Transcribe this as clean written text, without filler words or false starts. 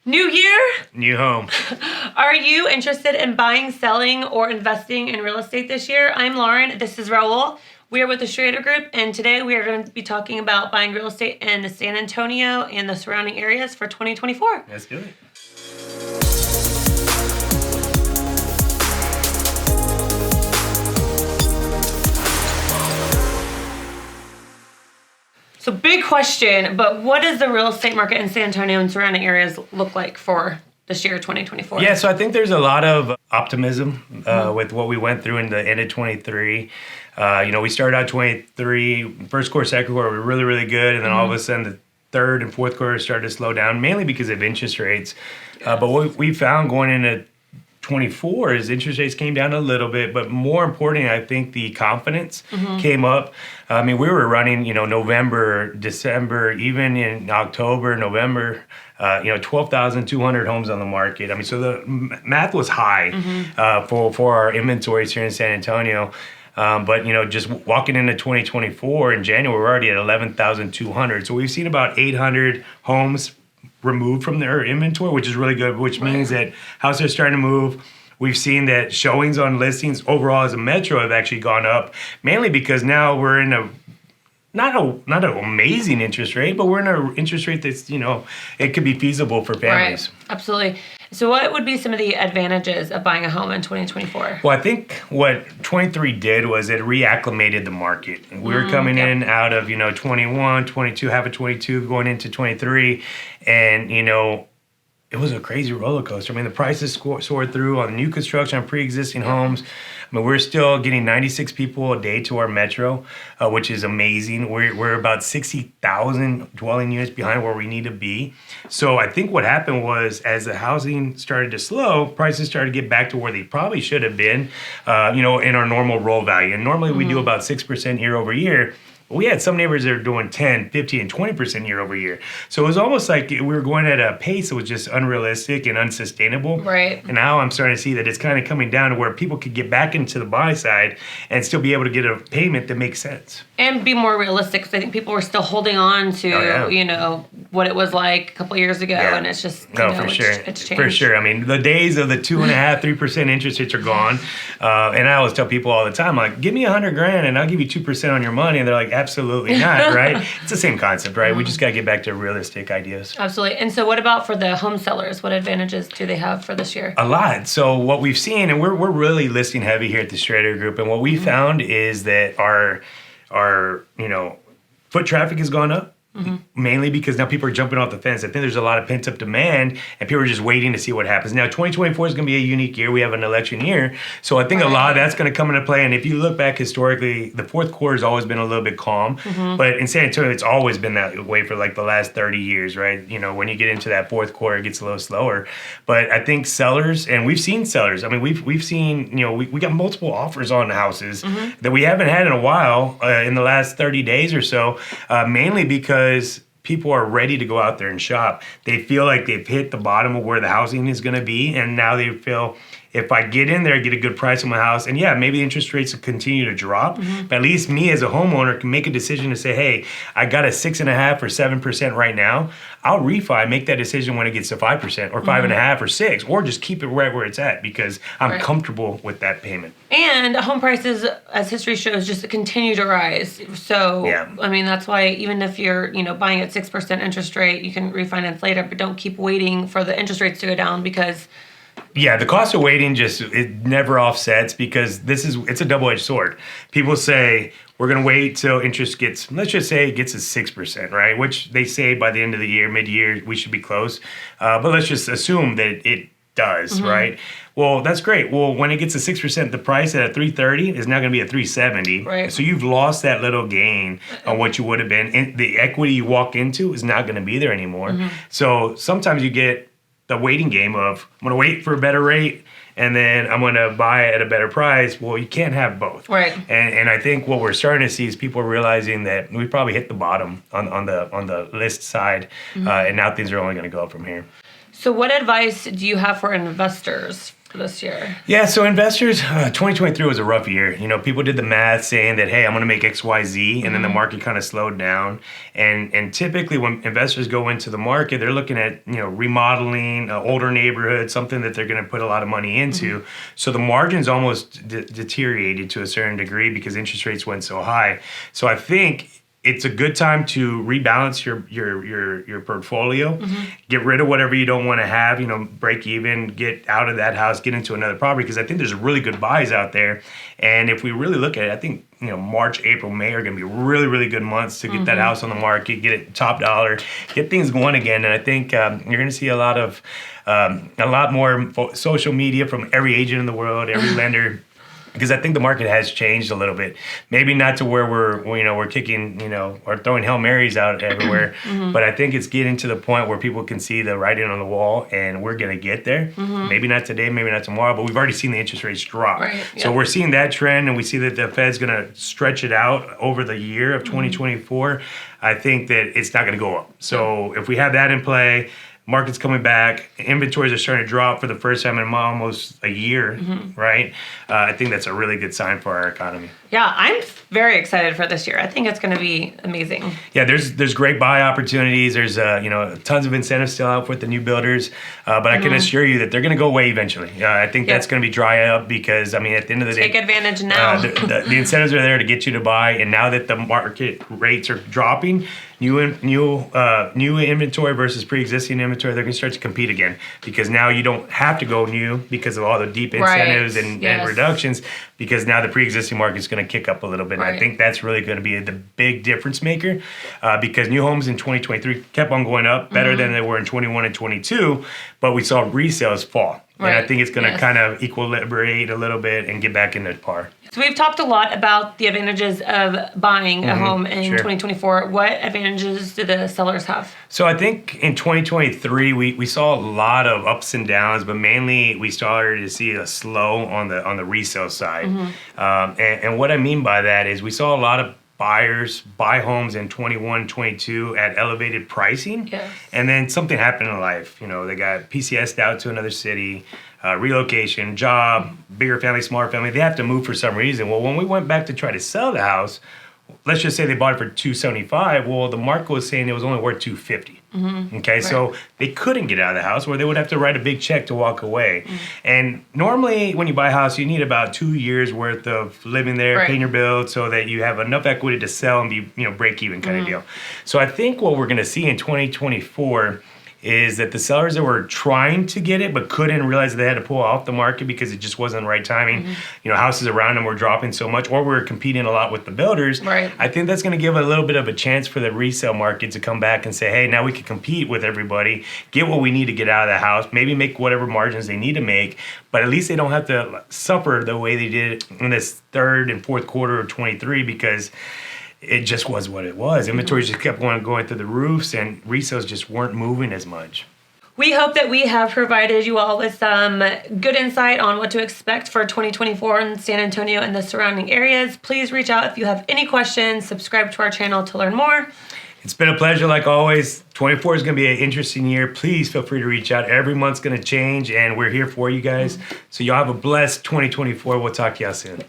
New year? New home. Are you interested in buying, selling, or investing in real estate this year? I'm Lauren. This is Raul. We are with the Schrader Group, and today we are going to be talking about buying real estate in San Antonio and the surrounding areas for 2024. Let's do it. So big question, but what does the real estate market in San Antonio and surrounding areas look like for this year, 2024? Yeah, so I think there's a lot of optimism with what we went through in the end of 23. We started out 23, first quarter, second quarter, we were really, really good. And then all of a sudden, the third and fourth quarter started to slow down, mainly because of interest rates. But what we found going into 24 is interest rates came down a little bit, but more importantly, I think the confidence came up. I mean, we were running, November, December, even in October, November, 12,200 homes on the market. I mean, so the math was high for our inventories here in San Antonio. But just walking into 2024 in January, we're already at 11,200. So we've seen about 800 homes removed from their inventory, which is really good, which means that houses are starting to move. We've seen that showings on listings overall as a metro have actually gone up, mainly because now we're in not an amazing interest rate, but we're in an interest rate that's, it could be feasible for families. Right. Absolutely. So what would be some of the advantages of buying a home in 2024? Well, I think what 23 did was it reacclimated the market. We were coming in out of, 21, 22, half of 22, going into 23, and, it was a crazy roller coaster. I mean, the prices soared through on new construction, on pre-existing homes. I mean, we're still getting 96 people a day to our metro, which is amazing. We're about 60,000 dwelling units behind where we need to be. So I think what happened was as the housing started to slow, prices started to get back to where they probably should have been, in our normal roll value. And normally we do about 6% year over year. We had some neighbors that are doing 10, 15, and 20% year over year. So it was almost like we were going at a pace that was just unrealistic and unsustainable. Right. And now I'm starting to see that it's kind of coming down to where people could get back into the buy side and still be able to get a payment that makes sense. And be more realistic, because I think people were still holding on to, what it was like a couple years ago. Yeah. And it's just, for sure. it's changed. For sure. I mean, the days of the 2.5%, 3% interest rates are gone. And I always tell people all the time, like, give me $100,000 and I'll give you 2% on your money. And they're like, absolutely not, right? It's the same concept, right? We just got to get back to realistic ideas. Absolutely. And so what about for the home sellers? What advantages do they have for this year? A lot. So what we've seen, and we're really listing heavy here at the Schrader Group, and what we found is that our foot traffic has gone up. Mainly because now people are jumping off the fence. I think there's a lot of pent-up demand, and people are just waiting to see what happens. Now, 2024 is going to be a unique year. We have an election year. So I think a lot of that's going to come into play. And if you look back historically, the fourth quarter has always been a little bit calm. But in San Antonio, it's always been that way for like the last 30 years, right? When you get into that fourth quarter, it gets a little slower. But I think sellers, and we've seen sellers. I mean, we've seen, we got multiple offers on houses that we haven't had in a while in the last 30 days or so, mainly because people are ready to go out there and shop. They feel like they've hit the bottom of where the housing is going to be, and now they feel if I get in there, I get a good price on my house, and maybe interest rates will continue to drop, but at least me as a homeowner can make a decision to say, hey, I got a 6.5% or 7% right now. I'll refi, make that decision when it gets to 5% or 5.5% or 6%, or just keep it right where it's at because I'm comfortable with that payment. And home prices, as history shows, just continue to rise. So, I mean, that's why even if you're, buying at 6% interest rate, you can refinance later, but don't keep waiting for the interest rates to go down because... Yeah, the cost of waiting it never offsets because it's a double-edged sword. People say, we're going to wait till interest let's just say it gets to 6%, right? Which they say by the end of the year, mid-year, we should be close. But let's just assume that it does, right? Well, that's great. Well, when it gets to 6%, the price at $330 is now going to be at $370. Right. So you've lost that little gain on what you would have been. And the equity you walk into is not going to be there anymore. So sometimes you get the waiting game of, I'm going to wait for a better rate and then I'm going to buy it at a better price. Well, you can't have both. Right. And I think what we're starting to see is people realizing that we probably hit the bottom on the list side, and now things are only going to go up from here. So what advice do you have for investors for this year? Yeah, so investors, 2023 was a rough year. You know, people did the math saying that, hey, I'm going to make X, Y, Z, and then the market kind of slowed down. And typically when investors go into the market, they're looking at, you know, remodeling, older neighborhood, something that they're going to put a lot of money into. So the margins almost deteriorated to a certain degree because interest rates went so high. So I think it's a good time to rebalance your portfolio, get rid of whatever you don't want to have, you know, break even, get out of that house, get into another property, because I think there's really good buys out there. And if we really look at it, I think, you know, March, April, May are going to be really, really good months to get that house on the market, get it top dollar, get things going again. And I think you're going to see a lot more social media from every agent in the world, every lender. Because I think the market has changed a little bit. Maybe not to where we're kicking, you know, or throwing Hail Marys out everywhere. But I think it's getting to the point where people can see the writing on the wall, and we're going to get there. Maybe not today, maybe not tomorrow, but we've already seen the interest rates drop. Right, So we're seeing that trend, and we see that the Fed's going to stretch it out over the year of 2024. I think that it's not going to go up. So if we have that in play, market's coming back, inventories are starting to drop for the first time in almost a year, right? I think that's a really good sign for our economy. Yeah, I'm very excited for this year. I think it's going to be amazing. Yeah, there's great buy opportunities. There's you know, tons of incentives still out with the new builders, but I can assure you that they're going to go away eventually. I think that's going to be dry up because, I mean, at the end of the day, take advantage now. The incentives are there to get you to buy, and now that the market rates are dropping, new inventory versus pre-existing inventory, they're going to start to compete again because now you don't have to go new because of all the deep incentives and reductions, because now the pre-existing market is going to kick up a little bit. And I think that's really going to be the big difference maker because new homes in 2023 kept on going up better than they were in 21 and 22, but we saw resales fall. And I think it's going to kind of equilibrate a little bit and get back into par. So we've talked a lot about the advantages of buying a home in 2024. What advantages do the sellers have? So I think in 2023 we saw a lot of ups and downs, but mainly we started to see a slow on the resale side. And what I mean by that is we saw a lot of buyers buy homes in 21, 22 at elevated pricing. And then something happened in life. You know, they got PCS'd out to another city, relocation, job, bigger family, smaller family. They have to move for some reason. Well, when we went back to try to sell the house, let's just say they bought it for $275. Well, the market was saying it was only worth $250. Okay, so they couldn't get out of the house, or they would have to write a big check to walk away. And normally, when you buy a house, you need about 2 years worth of living there, paying your bills, so that you have enough equity to sell and be, you know, break even kind of deal. So I think what we're going to see in 2024 is that the sellers that were trying to get it but couldn't realize that they had to pull off the market because it just wasn't the right timing. You know, houses around them were dropping so much, or we're competing a lot with the builders. I think that's going to give a little bit of a chance for the resale market to come back and say, hey, now we can compete with everybody, get what we need to get out of the house, maybe make whatever margins they need to make, but at least they don't have to suffer the way they did in this third and fourth quarter of 23, because it just was what it was. Inventories just kept going through the roofs, and resales just weren't moving as much. We hope that we have provided you all with some good insight on what to expect for 2024 in San Antonio and the surrounding areas. Please reach out if you have any questions. Subscribe to our channel to learn more. It's been a pleasure, like always. 24 is going to be an interesting year. Please feel free to reach out. Every month's going to change, and we're here for you guys. So y'all have a blessed 2024. We'll talk to y'all soon.